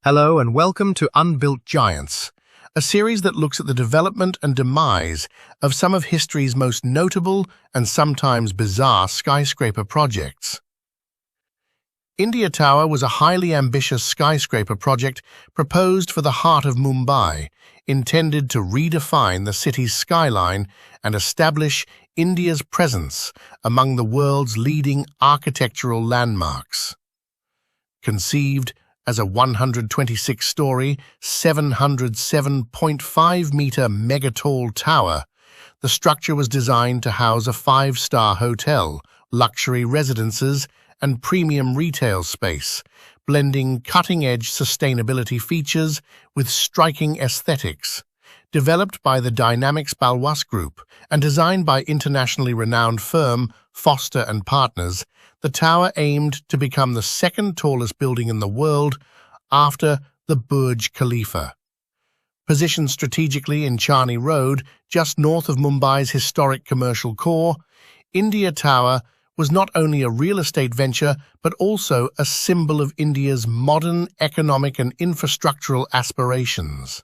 Hello and welcome to Unbuilt Giants, a series that looks at the development and demise of some of history's most notable and sometimes bizarre skyscraper projects. India Tower was a highly ambitious skyscraper project proposed for the heart of Mumbai, intended to redefine the city's skyline and establish India's presence among the world's leading architectural landmarks. Conceived as a 126-story, 707.5-meter mega-tall tower, the structure was designed to house a five-star hotel, luxury residences, and premium retail space, blending cutting-edge sustainability features with striking aesthetics. Developed by the dynamic FXFOWLE Group and designed by internationally renowned firm Foster & Partners, the tower aimed to become the second tallest building in the world after the Burj Khalifa. Positioned strategically in Chandni Road, just north of Mumbai's historic commercial core, India Tower was not only a real estate venture but also a symbol of India's modern economic and infrastructural aspirations.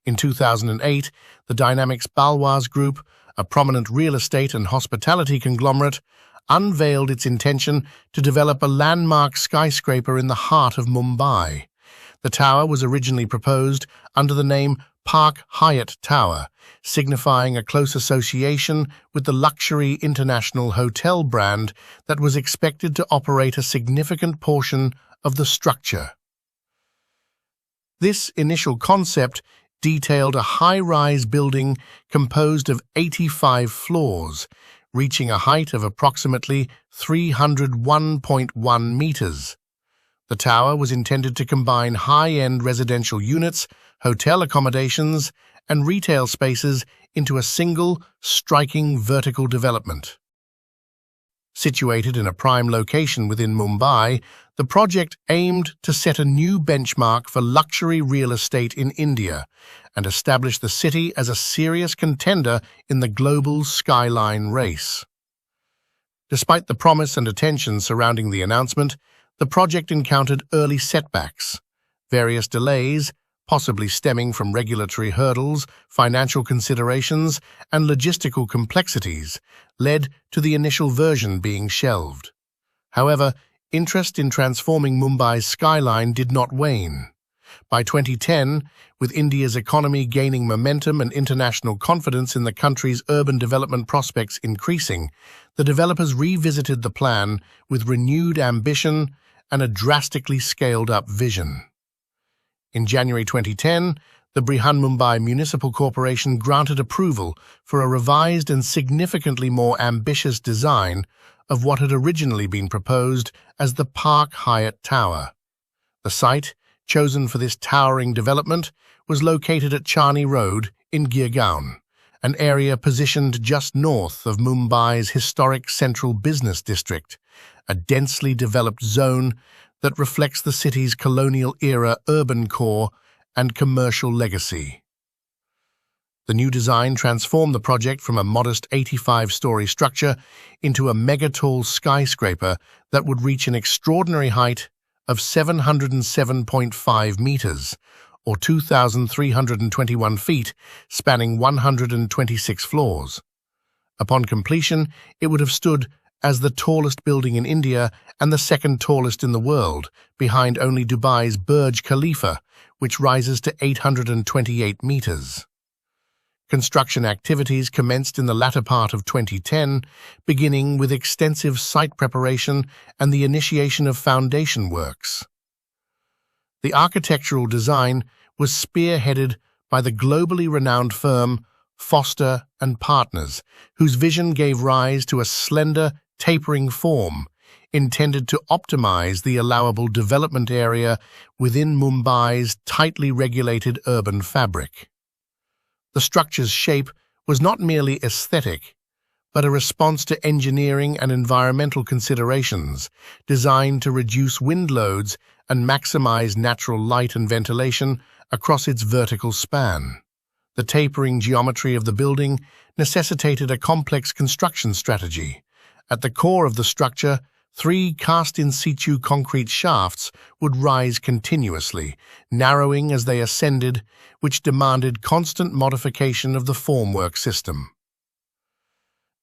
In 2008, the dynamic FXFOWLE Group, a prominent real estate and hospitality conglomerate, unveiled its intention to develop a landmark skyscraper in the heart of Mumbai. The tower was originally proposed under the name Park Hyatt Tower, signifying a close association with the luxury international hotel brand that was expected to operate a significant portion of the structure. This initial concept detailed a high-rise building composed of 85 floors, reaching a height of approximately 301.1 meters. The tower was intended to combine high-end residential units, hotel accommodations, and retail spaces into a single, striking vertical development. Situated in a prime location within Mumbai, the project aimed to set a new benchmark for luxury real estate in India and establish the city as a serious contender in the global skyline race. Despite the promise and attention surrounding the announcement, the project encountered early setbacks. Various delays, possibly stemming from regulatory hurdles, financial considerations, and logistical complexities, led to the initial version being shelved. However, interest in transforming Mumbai's skyline did not wane. By 2010, with India's economy gaining momentum and international confidence in the country's urban development prospects increasing, the developers revisited the plan with renewed ambition and a drastically scaled-up vision. In January 2010, the Mumbai Municipal Corporation granted approval for a revised and significantly more ambitious design of what had originally been proposed as the Park Hyatt Tower. The site, chosen for this towering development, was located at Chandni Road in Gurgaon, an area positioned just north of Mumbai's historic central business district, a densely developed zone that reflects the city's colonial-era urban core and commercial legacy. The new design transformed the project from a modest 85-story structure into a mega-tall skyscraper that would reach an extraordinary height of 707.5 meters, or 2,321 feet, spanning 126 floors. Upon completion, it would have stood as the tallest building in India and the second tallest in the world, behind only Dubai's Burj Khalifa, which rises to 828 meters. Construction activities commenced in the latter part of 2010, beginning with extensive site preparation and the initiation of foundation works. The architectural design was spearheaded by the globally renowned firm Foster & Partners, whose vision gave rise to a slender, tapering form intended to optimize the allowable development area within Mumbai's tightly regulated urban fabric. The structure's shape was not merely aesthetic, but a response to engineering and environmental considerations designed to reduce wind loads and maximize natural light and ventilation across its vertical span. The tapering geometry of the building necessitated a complex construction strategy. At the core of the structure, 3 cast-in-situ concrete shafts would rise continuously, narrowing as they ascended, which demanded constant modification of the formwork system.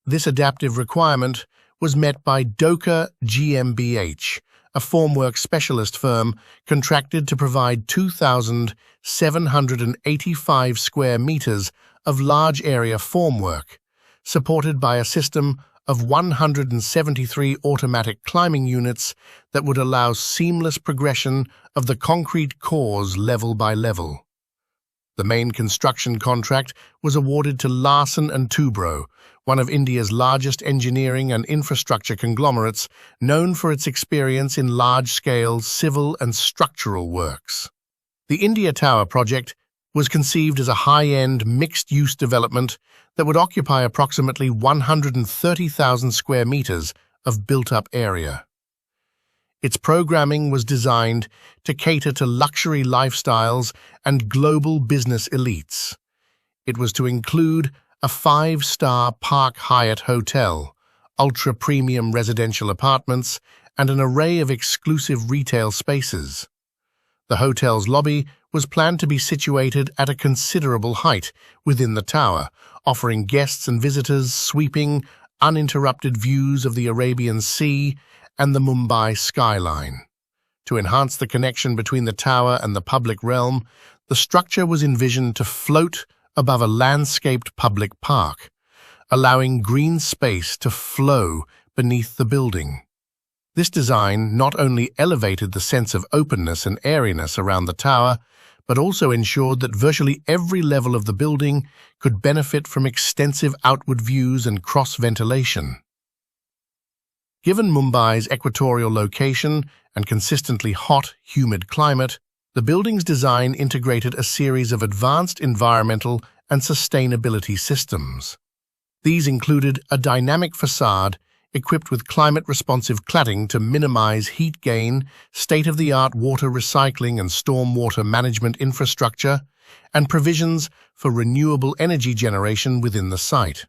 This adaptive requirement was met by Doka GmbH, a formwork specialist firm contracted to provide 2,785 square meters of large-area formwork, supported by a system of 173 automatic climbing units that would allow seamless progression of the concrete cores level by level. The main construction contract was awarded to Larsen & Toubro, one of India's largest engineering and infrastructure conglomerates, known for its experience in large-scale civil and structural works. The India Tower project was conceived as a high-end, mixed-use development that would occupy approximately 130,000 square meters of built-up area. Its programming was designed to cater to luxury lifestyles and global business elites. It was to include a 5-star Park Hyatt hotel, ultra-premium residential apartments, and an array of exclusive retail spaces. The hotel's lobby was planned to be situated at a considerable height within the tower, offering guests and visitors sweeping, uninterrupted views of the Arabian Sea and the Mumbai skyline. To enhance the connection between the tower and the public realm, the structure was envisioned to float above a landscaped public park, allowing green space to flow beneath the building. This design not only elevated the sense of openness and airiness around the tower, but also ensured that virtually every level of the building could benefit from extensive outward views and cross-ventilation. Given Mumbai's equatorial location and consistently hot, humid climate, the building's design integrated a series of advanced environmental and sustainability systems. These included a dynamic facade equipped with climate-responsive cladding to minimize heat gain, state-of-the-art water recycling and stormwater management infrastructure, and provisions for renewable energy generation within the site.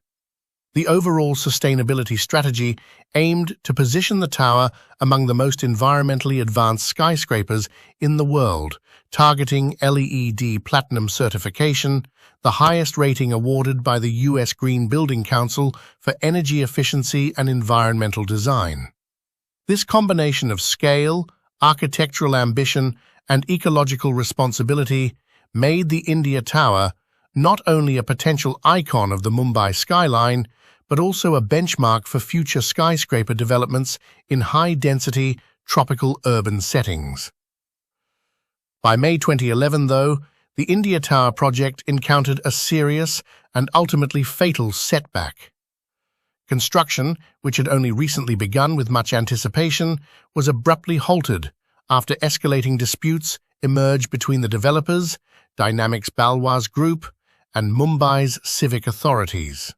The overall sustainability strategy aimed to position the tower among the most environmentally advanced skyscrapers in the world, targeting LEED Platinum certification, the highest rating awarded by the U.S. Green Building Council for energy efficiency and environmental design. This combination of scale, architectural ambition, and ecological responsibility made the India Tower not only a potential icon of the Mumbai skyline, but also a benchmark for future skyscraper developments in high-density, tropical urban settings. By May 2011, though, the India Tower project encountered a serious and ultimately fatal setback. Construction, which had only recently begun with much anticipation, was abruptly halted after escalating disputes emerged between the developers, Dynamics Balwas Group, and Mumbai's civic authorities.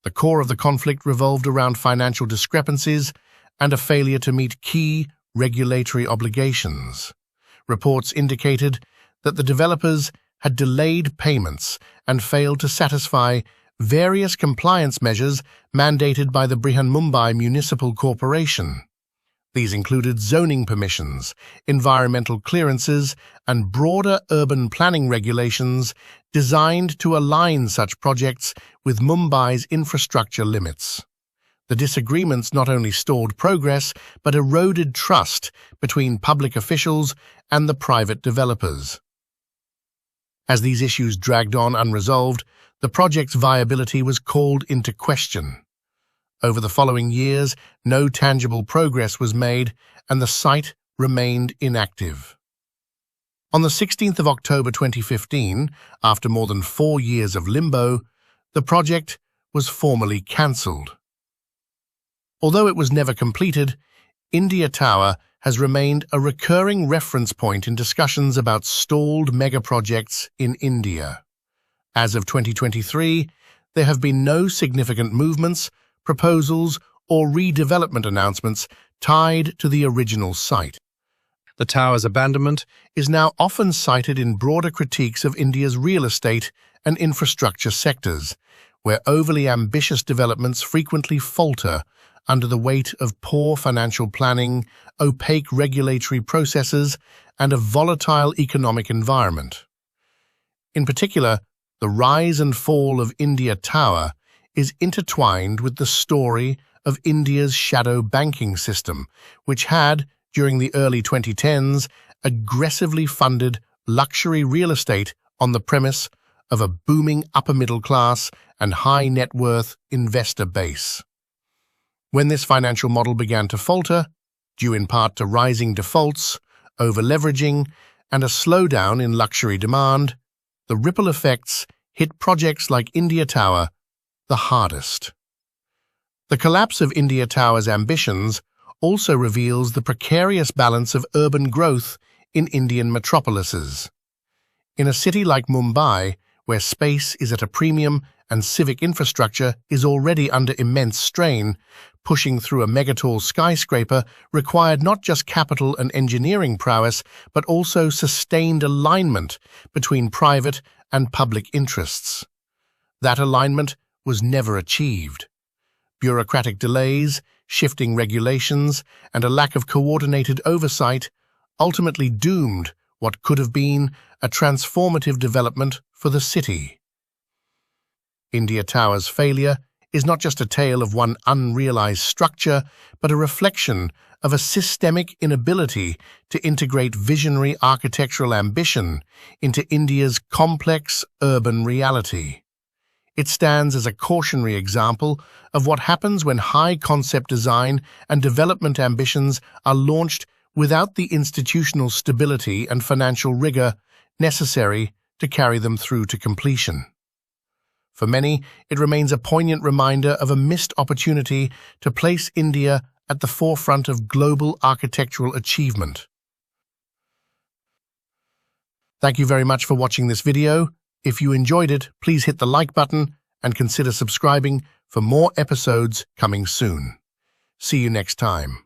The core of the conflict revolved around financial discrepancies and a failure to meet key regulatory obligations. Reports indicated that the developers had delayed payments and failed to satisfy various compliance measures mandated by the Mumbai Municipal Corporation. These included zoning permissions, environmental clearances, and broader urban planning regulations designed to align such projects with Mumbai's infrastructure limits. The disagreements not only stalled progress, but eroded trust between public officials and the private developers. As these issues dragged on unresolved, the project's viability was called into question. Over the following years, no tangible progress was made, and the site remained inactive. On the 16th of October 2015, after more than 4 years of limbo, the project was formally cancelled. Although it was never completed, India Tower has remained a recurring reference point in discussions about stalled megaprojects in India. As of 2023, there have been no significant movements, proposals, or redevelopment announcements tied to the original site. The tower's abandonment is now often cited in broader critiques of India's real estate and infrastructure sectors, where overly ambitious developments frequently falter under the weight of poor financial planning, opaque regulatory processes, and a volatile economic environment. In particular, the rise and fall of India Tower is intertwined with the story of India's shadow banking system, which had, during the early 2010s, aggressively funded luxury real estate on the premise of a booming upper-middle class and high-net-worth investor base. When this financial model began to falter, due in part to rising defaults, over-leveraging, and a slowdown in luxury demand, the ripple effects hit projects like India Tower the hardest. The collapse of India Tower's ambitions also reveals the precarious balance of urban growth in Indian metropolises. In a city like Mumbai, where space is at a premium and civic infrastructure is already under immense strain, pushing through a megatall skyscraper required not just capital and engineering prowess, but also sustained alignment between private and public interests. That alignment was never achieved. Bureaucratic delays, shifting regulations, and a lack of coordinated oversight ultimately doomed what could have been a transformative development for the city. India Tower's failure is not just a tale of one unrealized structure, but a reflection of a systemic inability to integrate visionary architectural ambition into India's complex urban reality. It stands as a cautionary example of what happens when high-concept design and development ambitions are launched without the institutional stability and financial rigor necessary to carry them through to completion. For many, it remains a poignant reminder of a missed opportunity to place India at the forefront of global architectural achievement. Thank you very much for watching this video. If you enjoyed it, please hit the like button and consider subscribing for more episodes coming soon. See you next time.